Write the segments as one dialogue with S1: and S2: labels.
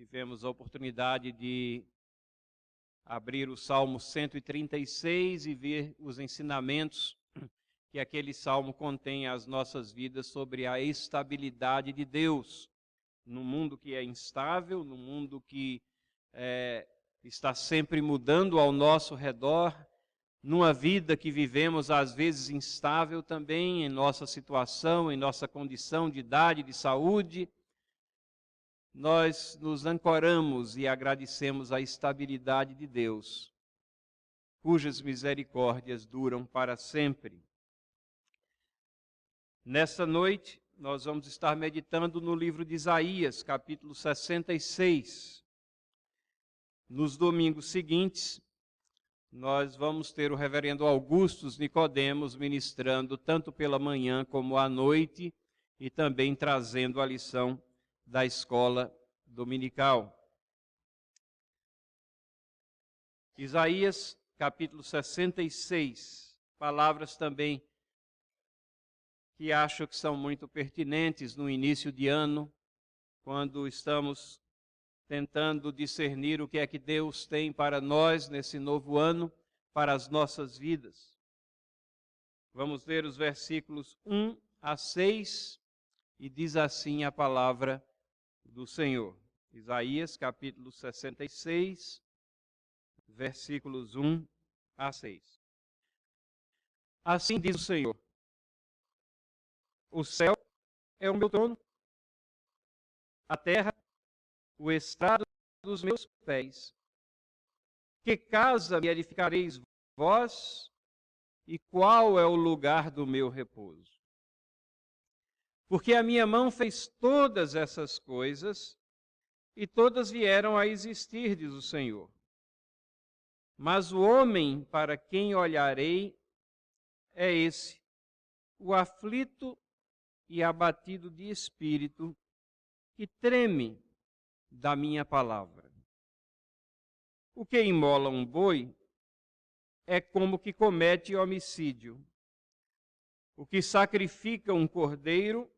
S1: tivemos a oportunidade de abrir o Salmo 136 e ver os ensinamentos que aquele salmo contém às nossas vidas sobre a estabilidade de Deus num mundo que é instável, num mundo que está sempre mudando ao nosso redor, numa vida que vivemos às vezes instável também em nossa situação, em nossa condição de idade, de saúde. Nós nos ancoramos e agradecemos a estabilidade de Deus, cujas misericórdias duram para sempre. Nesta noite, nós vamos estar meditando no livro de Isaías, capítulo 66. Nos domingos seguintes, nós vamos ter o reverendo Augustus Nicodemos ministrando tanto pela manhã como à noite e também trazendo a lição da escola dominical. Isaías, capítulo 66, palavras também que acho que são muito pertinentes no início de ano, quando estamos tentando discernir o que é que Deus tem para nós nesse novo ano, para as nossas vidas. Vamos ler os versículos 1 a 6 e diz assim a palavra do Senhor. Isaías, capítulo 66, versículos 1 a 6. Assim diz o Senhor: o céu é o meu trono, a terra o estrado dos meus pés. Que casa me edificareis vós, e qual é o lugar do meu repouso? Porque a minha mão fez todas essas coisas, e todas vieram a existir, diz o Senhor. Mas o homem para quem olharei é esse, o aflito e abatido de espírito, que treme da minha palavra. O que imola um boi é como que comete homicídio. O que sacrifica um cordeiro,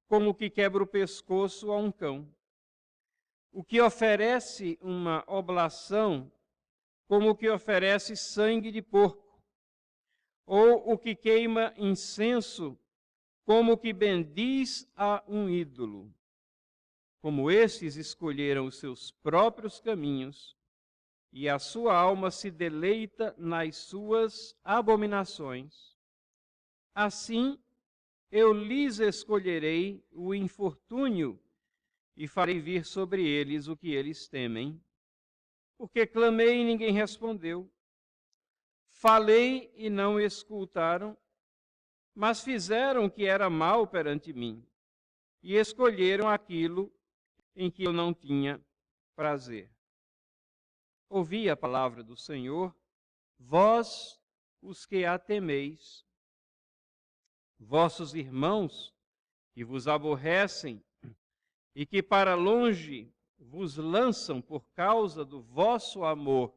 S1: como que quebra o pescoço a um cão. O que oferece uma oblação, como que oferece sangue de porco. Ou o que queima incenso, como que bendiz a um ídolo. Como estes escolheram os seus próprios caminhos, e a sua alma se deleita nas suas abominações, assim eu lhes escolherei o infortúnio e farei vir sobre eles o que eles temem. Porque clamei e ninguém respondeu, falei e não escutaram, mas fizeram o que era mal perante mim, e escolheram aquilo em que eu não tinha prazer. Ouvi a palavra do Senhor, vós os que a temeis. Vossos irmãos que vos aborrecem e que para longe vos lançam por causa do vosso amor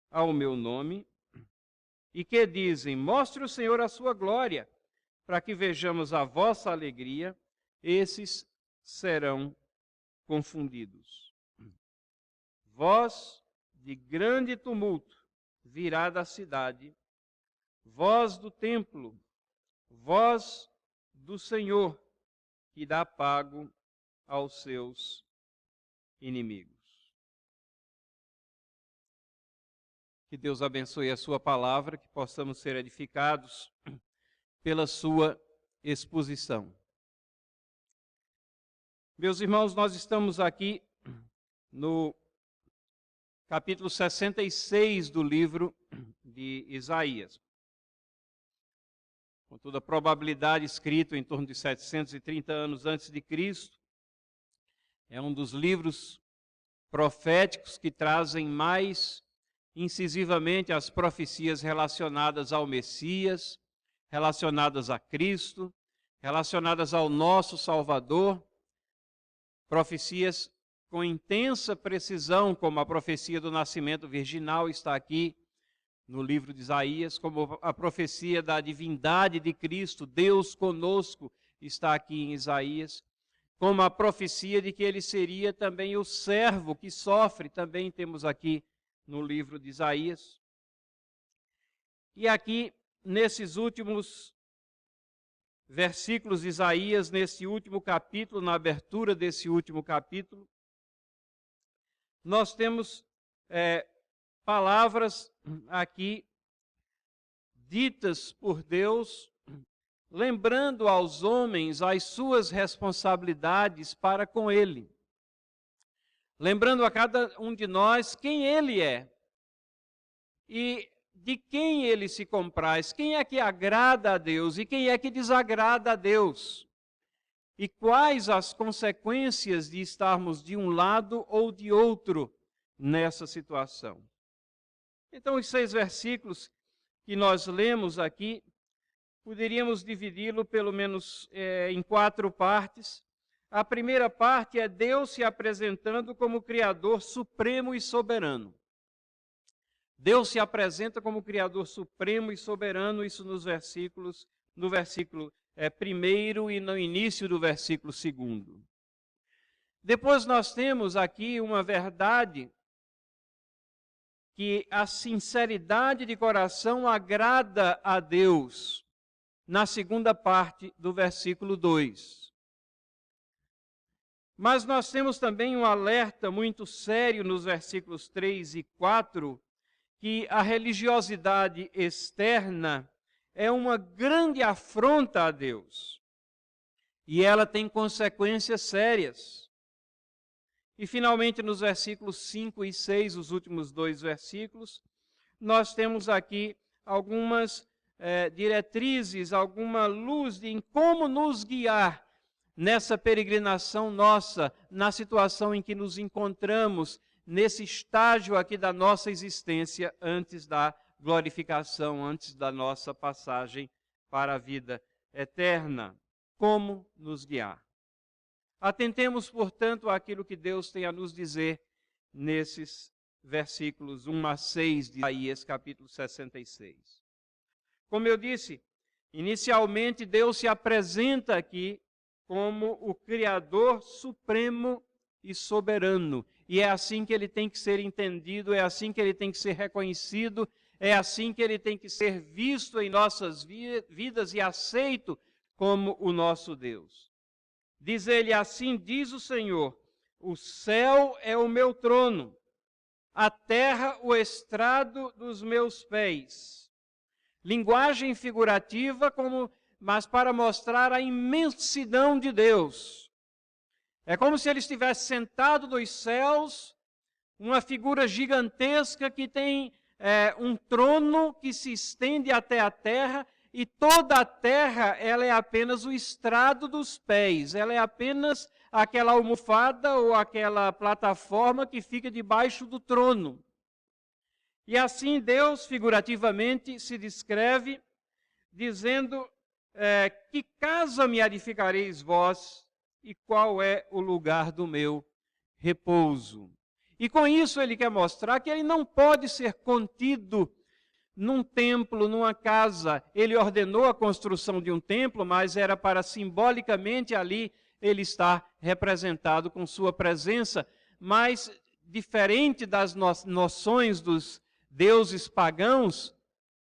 S1: ao meu nome, e que dizem, mostre o Senhor a sua glória, para que vejamos a vossa alegria, esses serão confundidos. Voz de grande tumulto virá da cidade, voz do templo, voz do Senhor, que dá pago aos seus inimigos. Que Deus abençoe a sua palavra, que possamos ser edificados pela sua exposição. Meus irmãos, nós estamos aqui no capítulo 66 do livro de Isaías. Com toda a probabilidade, escrito em torno de 730 anos antes de Cristo. É um dos livros proféticos que trazem mais incisivamente as profecias relacionadas ao Messias, relacionadas a Cristo, relacionadas ao nosso Salvador. Profecias com intensa precisão, como a profecia do nascimento virginal está aqui no livro de Isaías, como a profecia da divindade de Cristo, Deus conosco, está aqui em Isaías. como a profecia de que ele seria também o servo que sofre, também temos aqui no livro de Isaías. E aqui, nesses últimos versículos de Isaías, nesse último capítulo, na abertura desse último capítulo, nós temos palavras aqui ditas por Deus, lembrando aos homens as suas responsabilidades para com Ele. Lembrando a cada um de nós quem Ele é e de quem Ele se compraz, quem é que agrada a Deus e quem é que desagrada a Deus. E quais as consequências de estarmos de um lado ou de outro nessa situação. Então, os 6 versículos que nós lemos aqui, poderíamos dividi-lo pelo menos em 4 partes. A primeira parte é Deus se apresentando como Criador supremo e soberano. Deus se apresenta como Criador supremo e soberano, isso no versículo 1 e no início do versículo 2. Depois nós temos aqui uma verdade que a sinceridade de coração agrada a Deus, na segunda parte do versículo 2. Mas nós temos também um alerta muito sério nos versículos 3 e 4, que a religiosidade externa é uma grande afronta a Deus. E ela tem consequências sérias. E finalmente nos versículos 5 e 6, os últimos 2 versículos, nós temos aqui algumas diretrizes, alguma luz em como nos guiar nessa peregrinação nossa, na situação em que nos encontramos, nesse estágio aqui da nossa existência antes da glorificação, antes da nossa passagem para a vida eterna. Como nos guiar? Atentemos, portanto, àquilo que Deus tem a nos dizer nesses versículos 1 a 6 de Isaías, capítulo 66. Como eu disse, inicialmente Deus se apresenta aqui como o Criador supremo e soberano. E é assim que ele tem que ser entendido, é assim que ele tem que ser reconhecido, é assim que ele tem que ser visto em nossas vidas e aceito como o nosso Deus. Diz ele, assim diz o Senhor, o céu é o meu trono, a terra o estrado dos meus pés. Linguagem figurativa, mas para mostrar a imensidão de Deus. É como se ele estivesse sentado nos céus, uma figura gigantesca que tem um trono que se estende até a terra, e toda a terra ela é apenas o estrado dos pés, ela é apenas aquela almofada ou aquela plataforma que fica debaixo do trono. E assim Deus figurativamente se descreve dizendo, que casa me edificareis vós e qual é o lugar do meu repouso. E com isso ele quer mostrar que ele não pode ser contido num templo, numa casa. Ele ordenou a construção de um templo, mas era para simbolicamente ali ele estar representado com sua presença, mas diferente das noções dos deuses pagãos,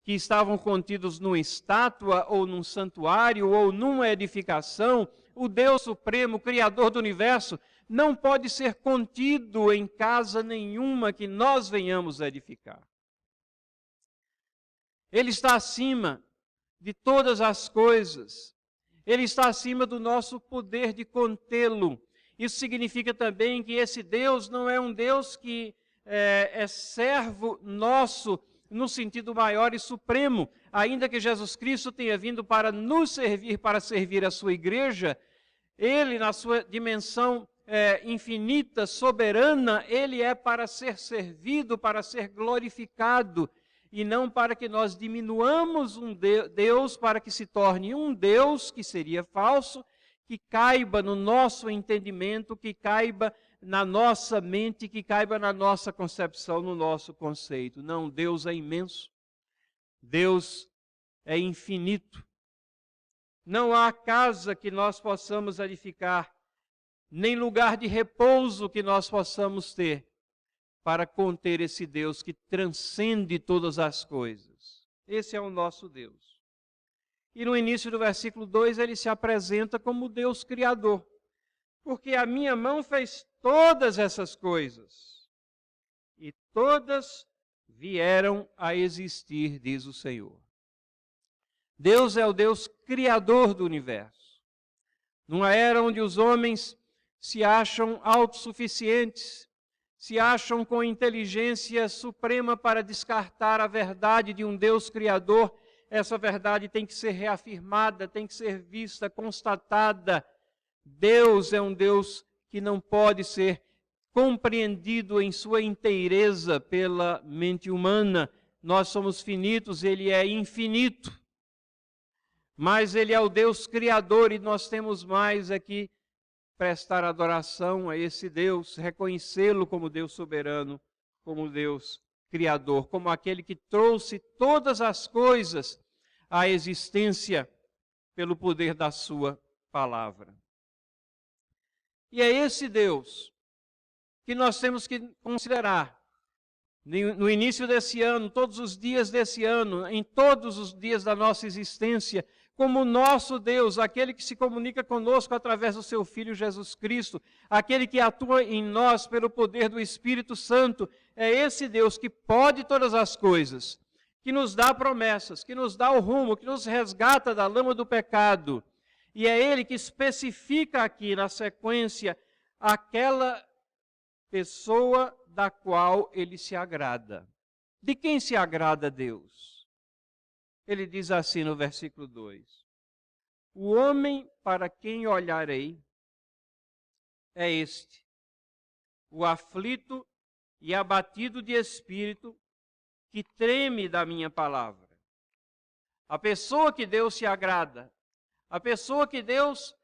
S1: que estavam contidos numa estátua, ou num santuário, ou numa edificação, o Deus Supremo, Criador do Universo, não pode ser contido em casa nenhuma que nós venhamos a edificar. Ele está acima de todas as coisas. Ele está acima do nosso poder de contê-lo. Isso significa também que esse Deus não é um Deus que é servo nosso no sentido maior e supremo. Ainda que Jesus Cristo tenha vindo para nos servir, para servir a sua igreja, ele, na sua dimensão infinita, soberana, ele é para ser servido, para ser glorificado, e não para que nós diminuamos um Deus para que se torne um Deus que seria falso, que caiba no nosso entendimento, que caiba na nossa mente, que caiba na nossa concepção, no nosso conceito. Não, Deus é imenso. Deus é infinito. Não há casa que nós possamos edificar nem lugar de repouso que nós possamos ter para conter esse Deus que transcende todas as coisas. Esse é o nosso Deus. E no início do versículo 2 ele se apresenta como Deus Criador, porque a minha mão fez todas essas coisas, e todas vieram a existir, diz o Senhor. Deus é o Deus Criador do universo. Numa era onde os homens se acham autossuficientes, se acham com inteligência suprema para descartar a verdade de um Deus Criador, essa verdade tem que ser reafirmada, tem que ser vista, constatada. Deus é um Deus que não pode ser compreendido em sua inteireza pela mente humana. Nós somos finitos, Ele é infinito. Mas Ele é o Deus Criador e nós temos mais aqui prestar adoração a esse Deus, reconhecê-lo como Deus soberano, como Deus Criador, como aquele que trouxe todas as coisas à existência pelo poder da sua palavra. E é esse Deus que nós temos que considerar no início desse ano, todos os dias desse ano, em todos os dias da nossa existência, como nosso Deus, aquele que se comunica conosco através do seu Filho Jesus Cristo, aquele que atua em nós pelo poder do Espírito Santo, é esse Deus que pode todas as coisas, que nos dá promessas, que nos dá o rumo, que nos resgata da lama do pecado. E é Ele que especifica aqui na sequência aquela pessoa da qual Ele se agrada. De quem se agrada Deus? Ele diz assim no versículo 2: o homem para quem olharei é este, o aflito e abatido de espírito, que treme da minha palavra. A pessoa que Deus se agrada, a pessoa que Deus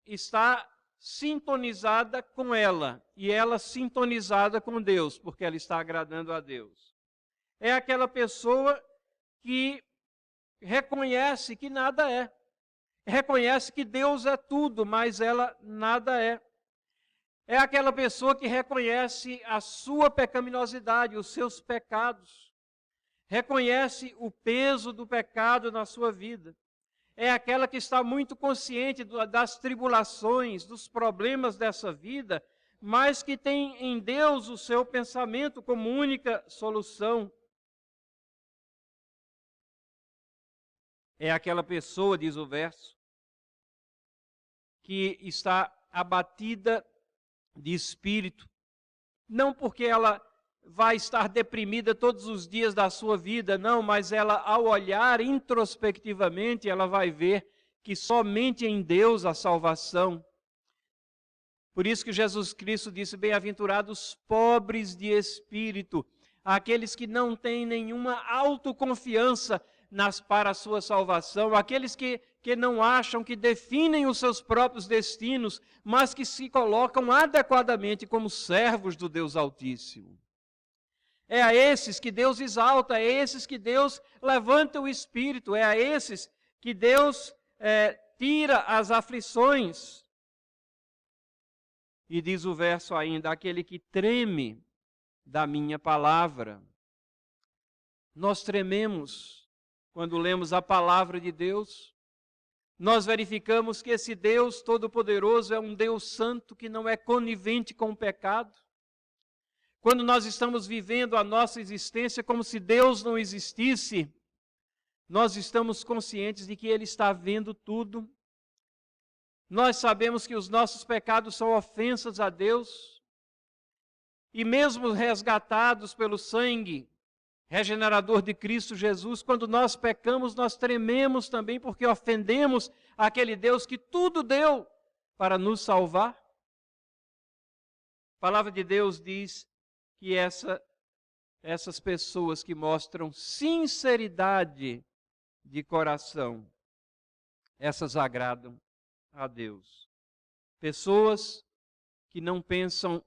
S1: está sintonizada com ela, e ela sintonizada com Deus, porque ela está agradando a Deus. É aquela pessoa que reconhece que nada é. Reconhece que Deus é tudo, mas ela nada é. É aquela pessoa que reconhece a sua pecaminosidade, os seus pecados. Reconhece o peso do pecado na sua vida. É aquela que está muito consciente das tribulações, dos problemas dessa vida, mas que tem em Deus o seu pensamento como única solução. É aquela pessoa, diz o verso, que está abatida de espírito, não porque ela vai estar deprimida todos os dias da sua vida, não, mas ela, ao olhar introspectivamente, ela vai ver que somente em Deus há salvação. Por isso que Jesus Cristo disse: bem-aventurados pobres de espírito, aqueles que não têm nenhuma autoconfiança para a sua salvação, aqueles que não acham, que definem os seus próprios destinos, mas que se colocam adequadamente como servos do Deus Altíssimo. É a esses que Deus exalta, é a esses que Deus levanta o espírito, é a esses que Deus tira as aflições. E diz o verso ainda: aquele que treme da minha palavra. Nós trememos quando lemos a palavra de Deus. Nós verificamos que esse Deus Todo-Poderoso é um Deus santo que não é conivente com o pecado. Quando nós estamos vivendo a nossa existência como se Deus não existisse, nós estamos conscientes de que Ele está vendo tudo. Nós sabemos que os nossos pecados são ofensas a Deus. E mesmo resgatados pelo sangue regenerador de Cristo Jesus, quando nós pecamos, nós trememos também porque ofendemos aquele Deus que tudo deu para nos salvar. A palavra de Deus diz que essas pessoas que mostram sinceridade de coração, essas agradam a Deus. Pessoas que não pensam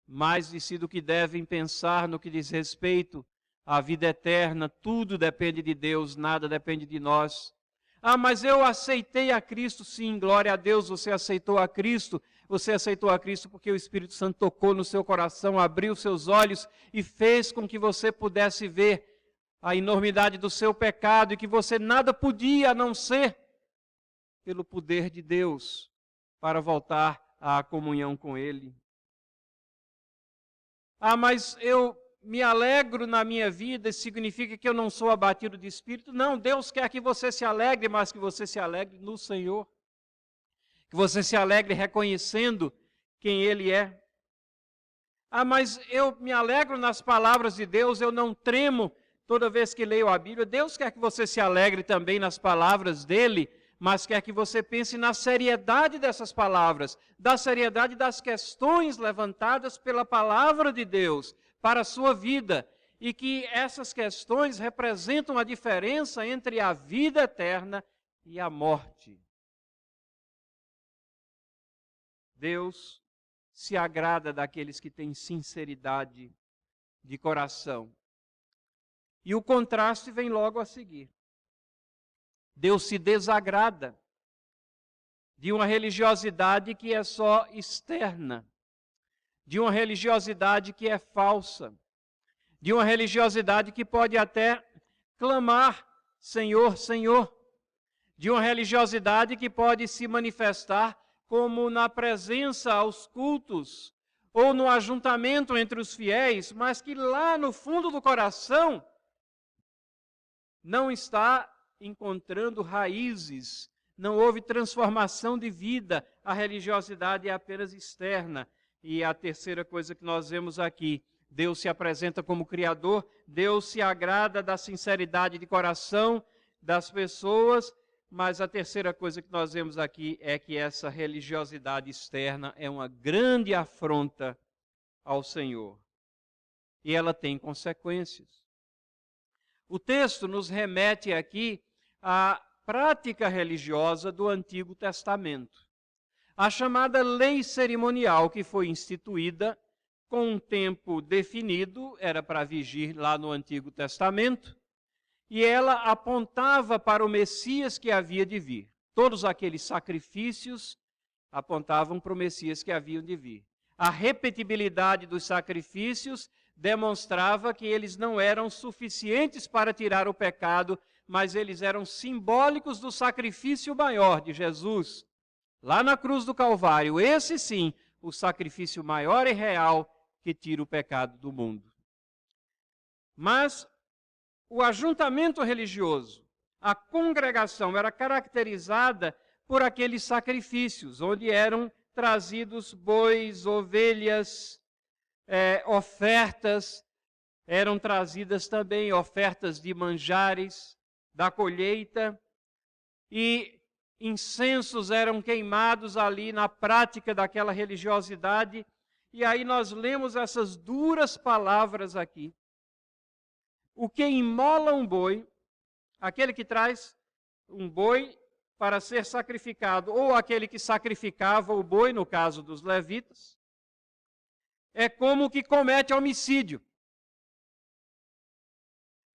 S1: mais de si do que devem pensar no que diz respeito à vida eterna. Tudo depende de Deus, nada depende de nós. Ah, mas eu aceitei a Cristo. Sim, glória a Deus, você aceitou a Cristo. Você aceitou a Cristo porque o Espírito Santo tocou no seu coração, abriu seus olhos e fez com que você pudesse ver a enormidade do seu pecado e que você nada podia a não ser pelo poder de Deus para voltar à comunhão com Ele. Ah, mas eu me alegro na minha vida, isso significa que eu não sou abatido de espírito? Não, Deus quer que você se alegre, mas que você se alegre no Senhor. Que você se alegre reconhecendo quem Ele é. Ah, mas eu me alegro nas palavras de Deus, eu não tremo toda vez que leio a Bíblia. Deus quer que você se alegre também nas palavras dEle, mas quer que você pense na seriedade dessas palavras, da seriedade das questões levantadas pela palavra de Deus para a sua vida, e que essas questões representam a diferença entre a vida eterna e a morte. Deus se agrada daqueles que têm sinceridade de coração. E o contraste vem logo a seguir. Deus se desagrada de uma religiosidade que é só externa, de uma religiosidade que é falsa, de uma religiosidade que pode até clamar, Senhor, Senhor, de uma religiosidade que pode se manifestar como na presença aos cultos, ou no ajuntamento entre os fiéis, mas que lá no fundo do coração não está encontrando raízes, não houve transformação de vida, a religiosidade é apenas externa. E a terceira coisa que nós vemos aqui, Deus se apresenta como Criador, Deus se agrada da sinceridade de coração das pessoas, mas a terceira coisa que nós vemos aqui é que essa religiosidade externa é uma grande afronta ao Senhor. E ela tem consequências. O texto nos remete aqui à prática religiosa do Antigo Testamento. A chamada lei cerimonial que foi instituída com um tempo definido, era para vigir lá no Antigo Testamento, e ela apontava para o Messias que havia de vir. Todos aqueles sacrifícios apontavam para o Messias que haviam de vir. A repetibilidade dos sacrifícios demonstrava que eles não eram suficientes para tirar o pecado, mas eles eram simbólicos do sacrifício maior de Jesus, lá na cruz do Calvário. Esse sim, o sacrifício maior e real que tira o pecado do mundo. Mas o ajuntamento religioso, a congregação, era caracterizada por aqueles sacrifícios, onde eram trazidos bois, ovelhas, ofertas, eram trazidas também ofertas de manjares, da colheita, e incensos eram queimados ali na prática daquela religiosidade. E aí nós lemos essas duras palavras aqui. O que imola um boi, aquele que traz um boi para ser sacrificado, ou aquele que sacrificava o boi, no caso dos levitas, é como o que comete homicídio.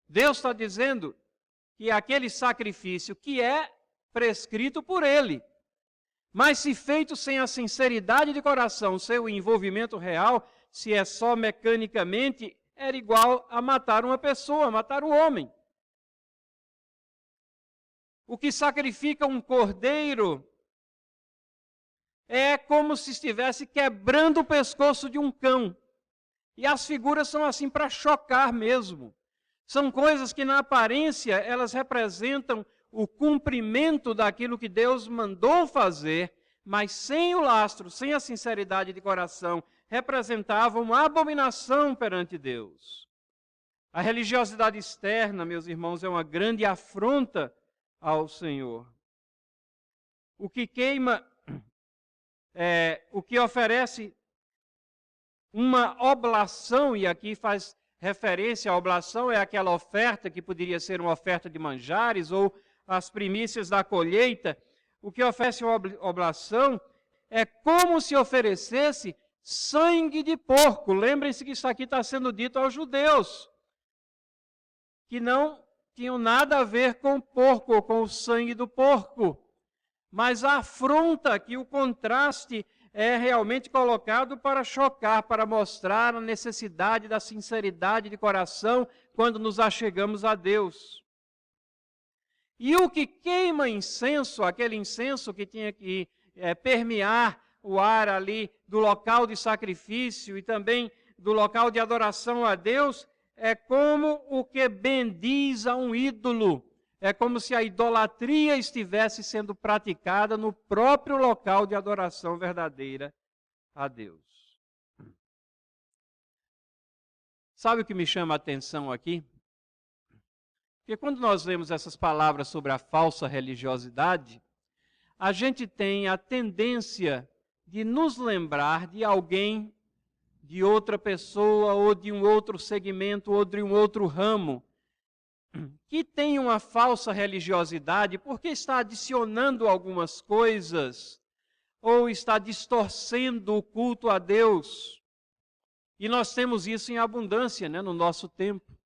S1: Deus está dizendo que aquele sacrifício que é prescrito por Ele, mas se feito sem a sinceridade de coração, seu envolvimento real, se é só mecanicamente, era igual a matar uma pessoa, a matar um homem. O que sacrifica um cordeiro é como se estivesse quebrando o pescoço de um cão. E as figuras são assim para chocar mesmo. São coisas que na aparência elas representam o cumprimento daquilo que Deus mandou fazer, mas sem o lastro, sem a sinceridade de coração, representavam uma abominação perante Deus. A religiosidade externa, meus irmãos, é uma grande afronta ao Senhor. O que queima, o que oferece uma oblação, e aqui faz referência à oblação, é aquela oferta que poderia ser uma oferta de manjares ou as primícias da colheita. O que oferece uma oblação é como se oferecesse sangue de porco. Lembrem-se que isso aqui está sendo dito aos judeus, que não tinham nada a ver com o porco ou com o sangue do porco. Mas a afronta aqui, o contraste é realmente colocado para chocar, para mostrar a necessidade da sinceridade de coração quando nos achegamos a Deus. E o que queima incenso, aquele incenso que tinha que permear o ar ali do local de sacrifício e também do local de adoração a Deus, é como o que bendiz a um ídolo. É como se a idolatria estivesse sendo praticada no próprio local de adoração verdadeira a Deus. Sabe o que me chama a atenção aqui? Porque quando nós lemos essas palavras sobre a falsa religiosidade, a gente tem a tendência de nos lembrar de alguém, de outra pessoa, ou de um outro segmento, ou de um outro ramo, que tem uma falsa religiosidade porque está adicionando algumas coisas ou está distorcendo o culto a Deus. E nós temos isso em abundância, né, no nosso tempo.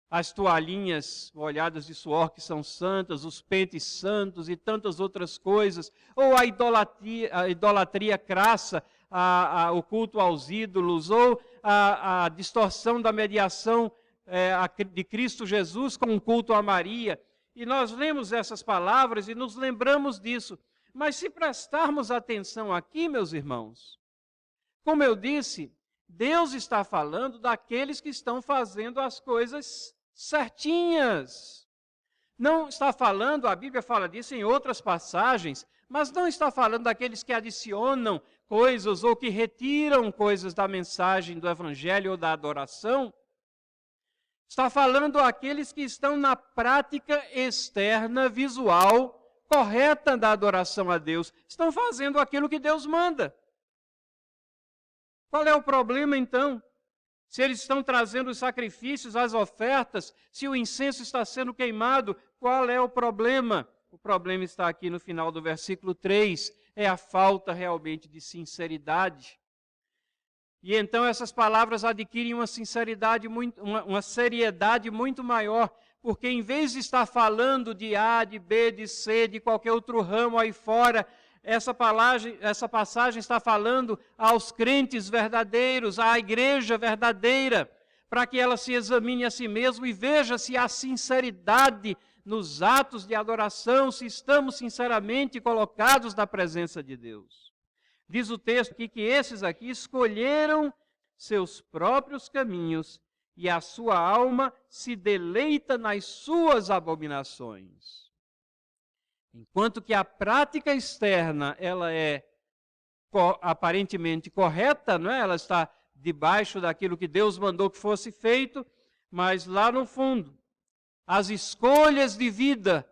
S1: As toalhinhas molhadas de suor que são santas, os pentes santos e tantas outras coisas, ou a idolatria crassa, o culto aos ídolos, ou a distorção da mediação de Cristo Jesus com o culto a Maria. E nós lemos essas palavras e nos lembramos disso. Mas se prestarmos atenção aqui, meus irmãos, como eu disse, Deus está falando daqueles que estão fazendo as coisas certinhas. Não está falando, a Bíblia fala disso em outras passagens, mas não está falando daqueles que adicionam coisas ou que retiram coisas da mensagem do Evangelho ou da adoração. Está falando àqueles que estão na prática externa, visual, correta da adoração a Deus. Estão fazendo aquilo que Deus manda. Qual é o problema, então? Se eles estão trazendo os sacrifícios, as ofertas, se o incenso está sendo queimado, qual é o problema? O problema está aqui no final do versículo 3, é a falta realmente de sinceridade. E então essas palavras adquirem uma sinceridade, uma seriedade muito maior, porque em vez de estar falando de A, de B, de C, de qualquer outro ramo aí fora, essa passagem está falando aos crentes verdadeiros, à igreja verdadeira, para que ela se examine a si mesma e veja se há sinceridade nos atos de adoração, se estamos sinceramente colocados na presença de Deus. Diz o texto aqui que esses aqui escolheram seus próprios caminhos e a sua alma se deleita nas suas abominações. Enquanto que a prática externa, ela é aparentemente correta, não é? Ela está debaixo daquilo que Deus mandou que fosse feito, mas lá no fundo, as escolhas de vida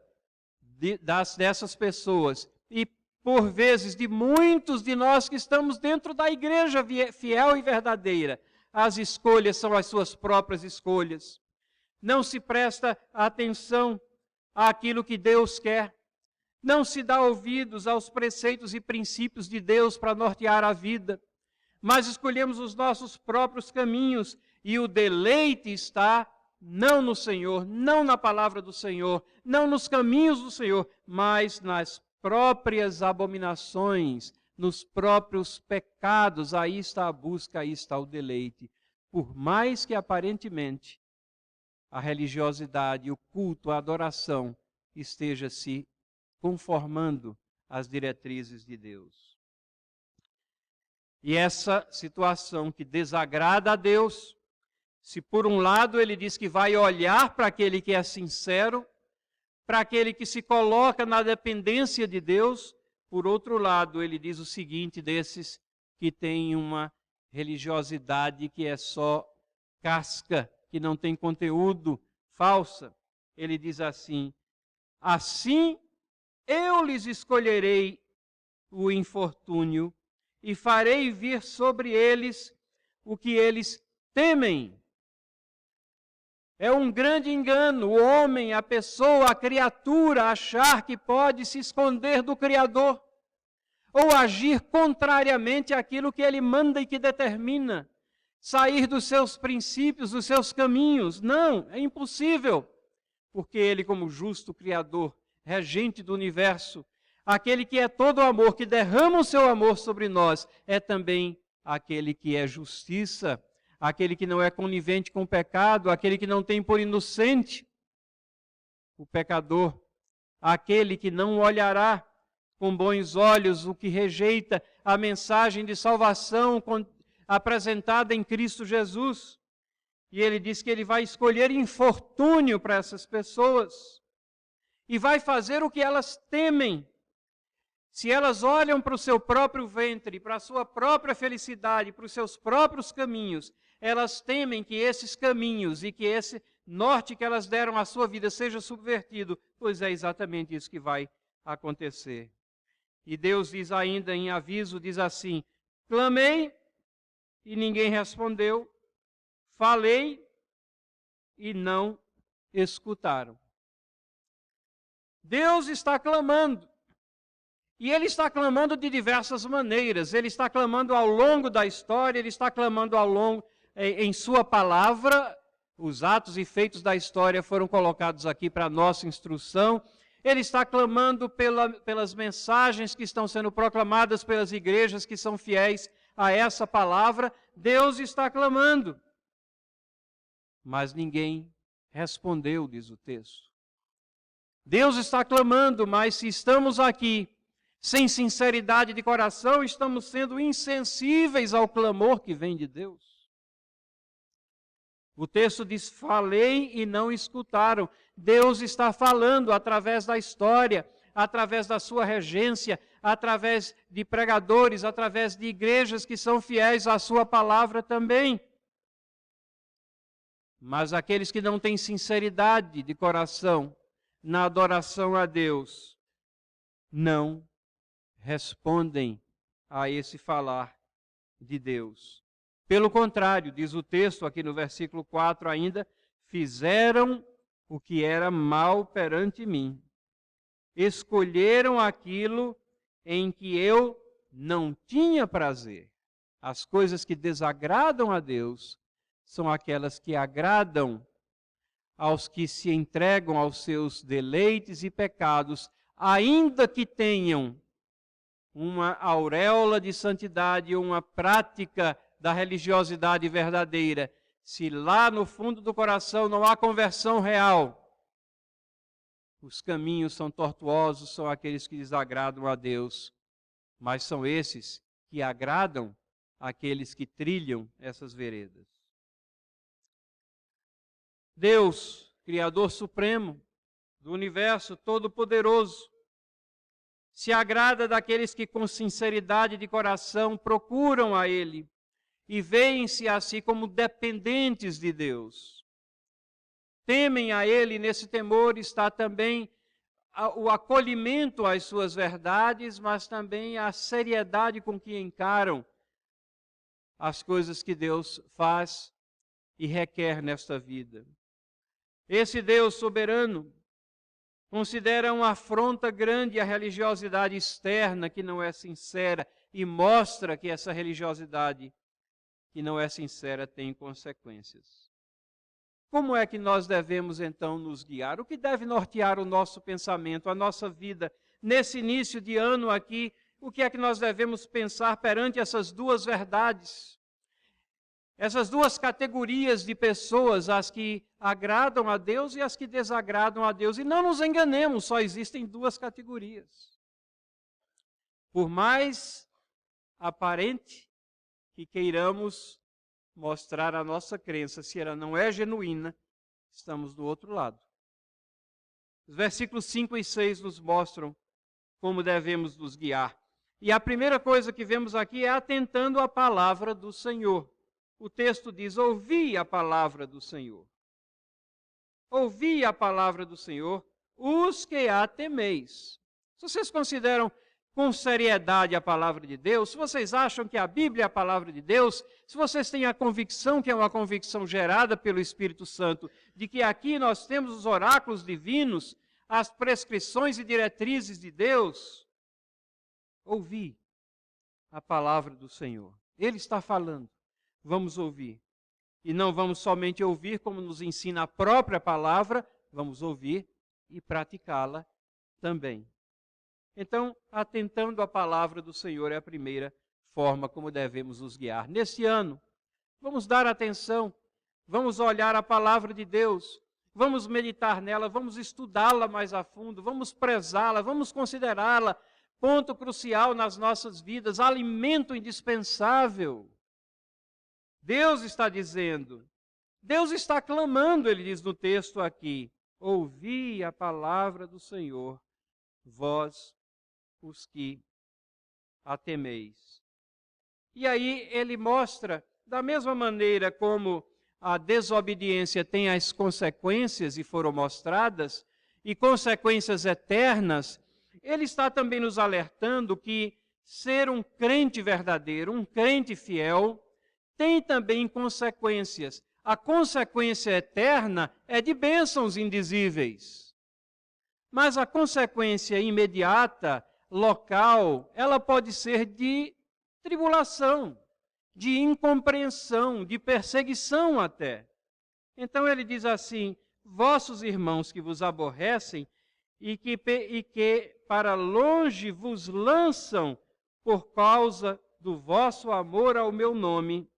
S1: dessas pessoas e por vezes de muitos de nós que estamos dentro da igreja fiel e verdadeira, as escolhas são as suas próprias escolhas. Não se presta atenção àquilo que Deus quer. Não se dá ouvidos aos preceitos e princípios de Deus para nortear a vida. Mas escolhemos os nossos próprios caminhos e o deleite está não no Senhor, não na palavra do Senhor, não nos caminhos do Senhor, mas nas próprias abominações, nos próprios pecados. Aí está a busca, aí está o deleite. Por mais que aparentemente a religiosidade, o culto, a adoração esteja se conformando às diretrizes de Deus. E essa situação que desagrada a Deus, se por um lado ele diz que vai olhar para aquele que é sincero, para aquele que se coloca na dependência de Deus, por outro lado ele diz o seguinte desses que têm uma religiosidade que é só casca, que não tem conteúdo, falsa. Ele diz assim: assim eu lhes escolherei o infortúnio e farei vir sobre eles o que eles temem. É um grande engano o homem, a pessoa, a criatura achar que pode se esconder do Criador ou agir contrariamente àquilo que ele manda e que determina, sair dos seus princípios, dos seus caminhos. Não, é impossível. porque Ele, como justo Criador, regente do universo, aquele que é todo amor, que derrama o seu amor sobre nós, é também aquele que é justiça, aquele que não é conivente com o pecado, aquele que não tem por inocente o pecador, aquele que não olhará com bons olhos o que rejeita a mensagem de salvação apresentada em Cristo Jesus. E ele diz que ele vai escolher infortúnio para essas pessoas e vai fazer o que elas temem. Se elas olham para o seu próprio ventre, para a sua própria felicidade, para os seus próprios caminhos, elas temem que esses caminhos e que esse norte que elas deram à sua vida seja subvertido, pois é exatamente isso que vai acontecer. E Deus diz ainda em aviso, diz assim: clamei e ninguém respondeu, falei e não escutaram. Deus está clamando. E Ele está clamando de diversas maneiras. Ele está clamando ao longo da história, Ele está clamando em sua palavra. Os atos e feitos da história foram colocados aqui para nossa instrução. Ele está clamando pelas mensagens que estão sendo proclamadas pelas igrejas que são fiéis a essa palavra. Deus está clamando. Mas ninguém respondeu, diz o texto. Deus está clamando, mas se estamos aqui sem sinceridade de coração, estamos sendo insensíveis ao clamor que vem de Deus. O texto diz: falei e não escutaram. Deus está falando através da história, através da sua regência, através de pregadores, através de igrejas que são fiéis à sua palavra também. Mas aqueles que não têm sinceridade de coração na adoração a Deus, não respondem a esse falar de Deus. Pelo contrário, diz o texto aqui no versículo 4 ainda, fizeram o que era mal perante mim. Escolheram aquilo em que eu não tinha prazer. As coisas que desagradam a Deus são aquelas que agradam aos que se entregam aos seus deleites e pecados, ainda que tenham uma auréola de santidade, uma prática da religiosidade verdadeira. Se lá no fundo do coração não há conversão real, os caminhos são tortuosos, são aqueles que desagradam a Deus, mas são esses que agradam aqueles que trilham essas veredas. Deus, Criador Supremo do Universo Todo-Poderoso, se agrada daqueles que com sinceridade de coração procuram a Ele e veem-se a si como dependentes de Deus. Temem a Ele, nesse temor está também o acolhimento às suas verdades, mas também a seriedade com que encaram as coisas que Deus faz e requer nesta vida. Esse Deus soberano considera uma afronta grande a religiosidade externa que não é sincera e mostra que essa religiosidade que não é sincera tem consequências. Como é que nós devemos então nos guiar? O que deve nortear o nosso pensamento, a nossa vida? Nesse início de ano aqui, o que é que nós devemos pensar perante essas duas verdades? Essas duas categorias de pessoas, as que agradam a Deus e as que desagradam a Deus. E não nos enganemos, só existem duas categorias. Por mais aparente que queiramos mostrar a nossa crença, se ela não é genuína, estamos do outro lado. Os versículos 5 e 6 nos mostram como devemos nos guiar. E a primeira coisa que vemos aqui é atentando à palavra do Senhor. O texto diz: ouvi a palavra do Senhor. Ouvi a palavra do Senhor, os que a temeis. Se vocês consideram com seriedade a palavra de Deus, se vocês acham que a Bíblia é a palavra de Deus, se vocês têm a convicção, que é uma convicção gerada pelo Espírito Santo, de que aqui nós temos os oráculos divinos, as prescrições e diretrizes de Deus, ouvi a palavra do Senhor. Ele está falando. Vamos ouvir. E não vamos somente ouvir, como nos ensina a própria palavra, vamos ouvir e praticá-la também. Então, atentando à palavra do Senhor é a primeira forma como devemos nos guiar. Nesse ano, vamos dar atenção, vamos olhar a palavra de Deus, vamos meditar nela, vamos estudá-la mais a fundo, vamos prezá-la, vamos considerá-la ponto crucial nas nossas vidas, alimento indispensável. Deus está dizendo, Deus está clamando, ele diz no texto aqui, ouvi a palavra do Senhor, vós os que a temeis. E aí ele mostra, da mesma maneira como a desobediência tem as consequências, e foram mostradas, e consequências eternas, ele está também nos alertando que ser um crente verdadeiro, um crente fiel, tem também consequências. A consequência eterna é de bênçãos indizíveis. Mas a consequência imediata, local, ela pode ser de tribulação, de incompreensão, de perseguição até. Então ele diz assim, vossos irmãos que vos aborrecem e que para longe vos lançam por causa do vosso amor ao meu nome,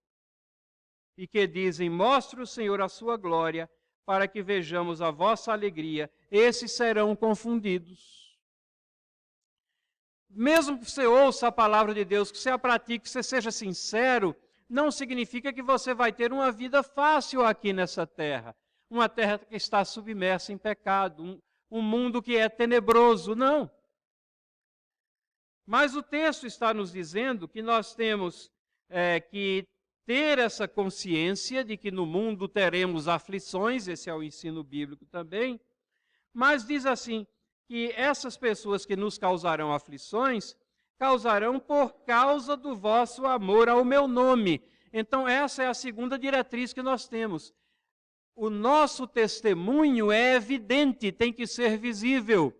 S1: e que dizem, mostre o Senhor a sua glória, para que vejamos a vossa alegria, esses serão confundidos. Mesmo que você ouça a palavra de Deus, que você a pratique, que você seja sincero, não significa que você vai ter uma vida fácil aqui nessa terra. Uma terra que está submersa em pecado, um mundo que é tenebroso, não. Mas o texto está nos dizendo que nós temos que ter essa consciência de que no mundo teremos aflições, esse é o ensino bíblico também, mas diz assim, que essas pessoas que nos causarão aflições, causarão por causa do vosso amor ao meu nome. Então essa é a segunda diretriz que nós temos. O nosso testemunho é evidente, tem que ser visível.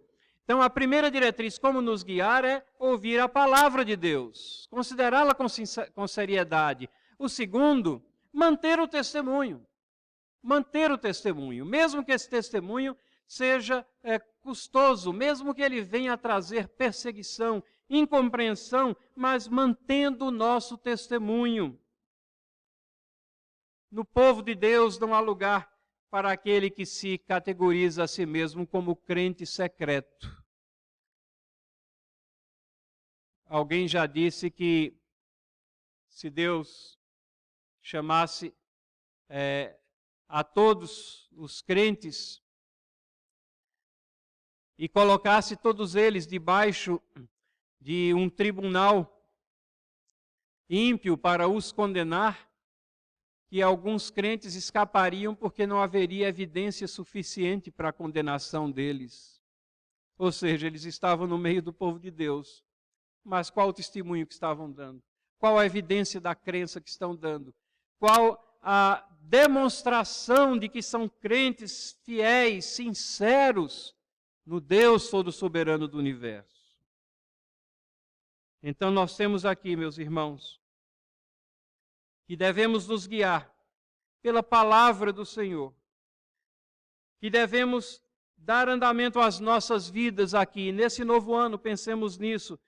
S1: Então a primeira diretriz, como nos guiar, é ouvir a palavra de Deus, considerá-la com seriedade. O segundo, manter o testemunho. Manter o testemunho, mesmo que esse testemunho seja custoso, mesmo que ele venha a trazer perseguição, incompreensão, mas mantendo o nosso testemunho. No povo de Deus não há lugar para aquele que se categoriza a si mesmo como crente secreto. Alguém já disse que se Deus chamasse a todos os crentes e colocasse todos eles debaixo de um tribunal ímpio para os condenar, que alguns crentes escapariam porque não haveria evidência suficiente para a condenação deles. Ou seja, eles estavam no meio do povo de Deus, mas qual o testemunho que estavam dando? Qual a evidência da crença que estão dando? Qual a demonstração de que são crentes fiéis, sinceros no Deus todo-soberano do universo? Então nós temos aqui, meus irmãos, que devemos nos guiar pela palavra do Senhor, que devemos dar andamento às nossas vidas aqui. Nesse novo ano, pensemos nisso,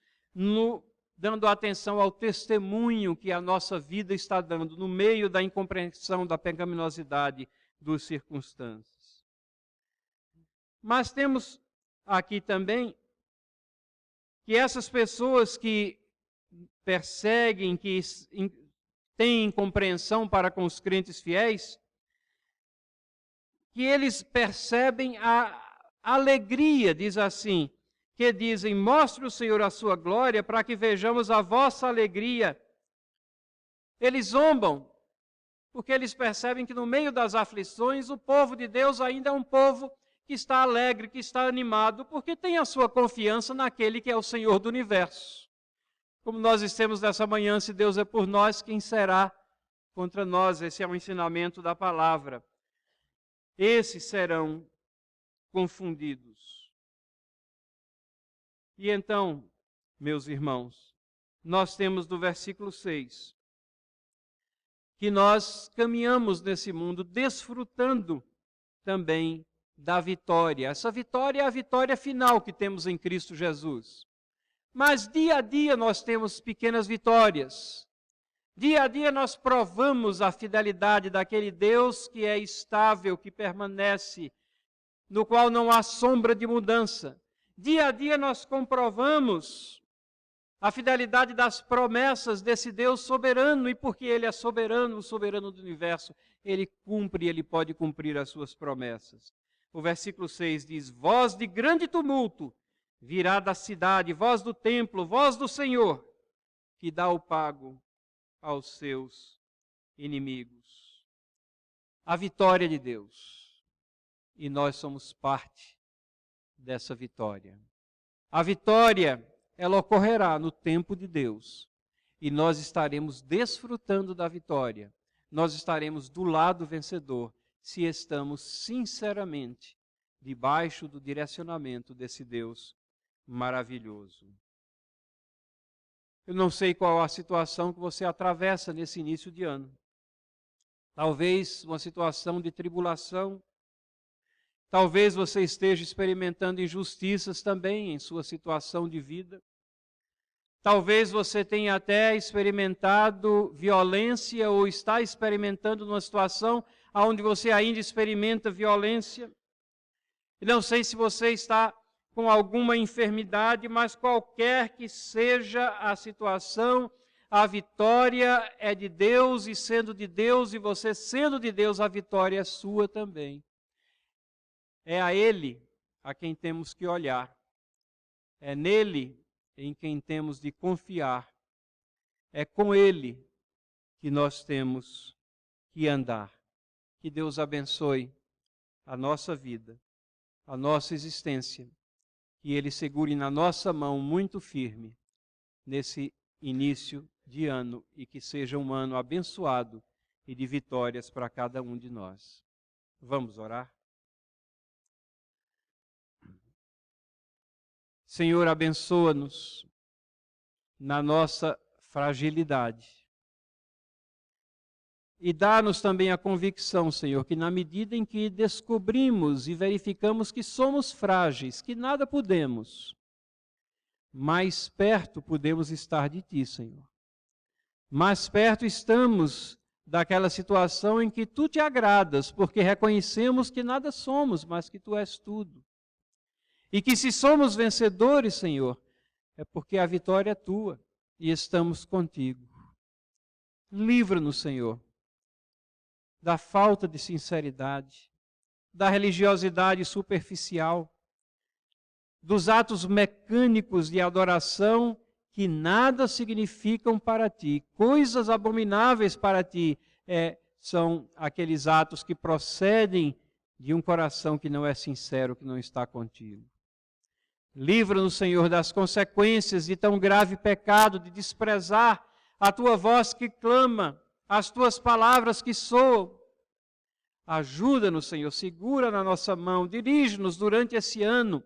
S1: dando atenção ao testemunho que a nossa vida está dando no meio da incompreensão, da pecaminosidade das circunstâncias. Mas temos aqui também que essas pessoas que perseguem, que têm incompreensão para com os crentes fiéis, que eles percebem a alegria, diz assim, que dizem, mostre o Senhor a sua glória para que vejamos a vossa alegria. Eles zombam, porque eles percebem que no meio das aflições o povo de Deus ainda é um povo que está alegre, que está animado, porque tem a sua confiança naquele que é o Senhor do universo. Como nós dissemos nessa manhã, se Deus é por nós, quem será contra nós? Esse é o ensinamento da palavra. Esses serão confundidos. E então, meus irmãos, nós temos do versículo 6, que nós caminhamos nesse mundo desfrutando também da vitória. Essa vitória é a vitória final que temos em Cristo Jesus. Mas dia a dia nós temos pequenas vitórias. Dia a dia nós provamos a fidelidade daquele Deus que é estável, que permanece, no qual não há sombra de mudança. Dia a dia nós comprovamos a fidelidade das promessas desse Deus soberano, e porque Ele é soberano, o soberano do universo, Ele cumpre, Ele pode cumprir as suas promessas. O versículo 6 diz: voz de grande tumulto virá da cidade, voz do templo, voz do Senhor, que dá o pago aos seus inimigos. A vitória de Deus. E nós somos parte dessa vitória. A vitória, ela ocorrerá no tempo de Deus. E nós estaremos desfrutando da vitória. Nós estaremos do lado vencedor, se estamos sinceramente debaixo do direcionamento desse Deus maravilhoso. Eu não sei qual a situação que você atravessa nesse início de ano. Talvez uma situação de tribulação. Talvez você esteja experimentando injustiças também em sua situação de vida. Talvez você tenha até experimentado violência ou está experimentando numa situação onde você ainda experimenta violência. E não sei se você está com alguma enfermidade, mas qualquer que seja a situação, a vitória é de Deus, e sendo de Deus, e você sendo de Deus, a vitória é sua também. É a Ele a quem temos que olhar. É nele em quem temos de confiar. É com Ele que nós temos que andar. Que Deus abençoe a nossa vida, a nossa existência. Que Ele segure na nossa mão muito firme nesse início de ano e que seja um ano abençoado e de vitórias para cada um de nós. Vamos orar? Senhor, abençoa-nos na nossa fragilidade. E dá-nos também a convicção, Senhor, que na medida em que descobrimos e verificamos que somos frágeis, que nada podemos, mais perto podemos estar de Ti, Senhor. Mais perto estamos daquela situação em que Tu te agradas, porque reconhecemos que nada somos, mas que Tu és tudo. E que se somos vencedores, Senhor, é porque a vitória é Tua e estamos contigo. Livra-nos, Senhor, da falta de sinceridade, da religiosidade superficial, dos atos mecânicos de adoração que nada significam para Ti. Coisas abomináveis para Ti são aqueles atos que procedem de um coração que não é sincero, que não está contigo. Livra-nos, Senhor, das consequências de tão grave pecado, de desprezar a Tua voz que clama, as Tuas palavras que soam. Ajuda-nos, Senhor, segura na nossa mão, dirige-nos durante esse ano,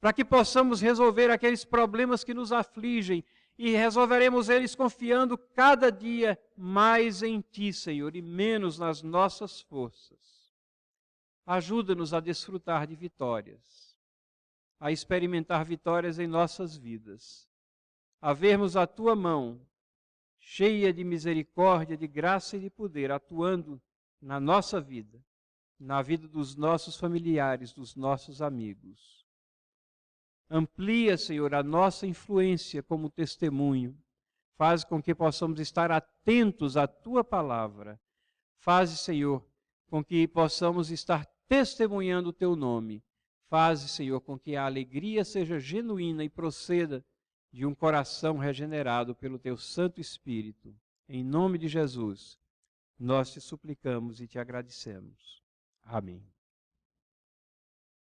S1: para que possamos resolver aqueles problemas que nos afligem, e resolveremos eles confiando cada dia mais em Ti, Senhor, e menos nas nossas forças. Ajuda-nos a desfrutar de vitórias, a experimentar vitórias em nossas vidas, a vermos a Tua mão cheia de misericórdia, de graça e de poder, atuando na nossa vida, na vida dos nossos familiares, dos nossos amigos. Amplia, Senhor, a nossa influência como testemunho. Faz com que possamos estar atentos à Tua palavra. Faz, Senhor, com que possamos estar testemunhando o Teu nome. Faz, Senhor, com que a alegria seja genuína e proceda de um coração regenerado pelo Teu Santo Espírito. Em nome de Jesus, nós te suplicamos e te agradecemos. Amém.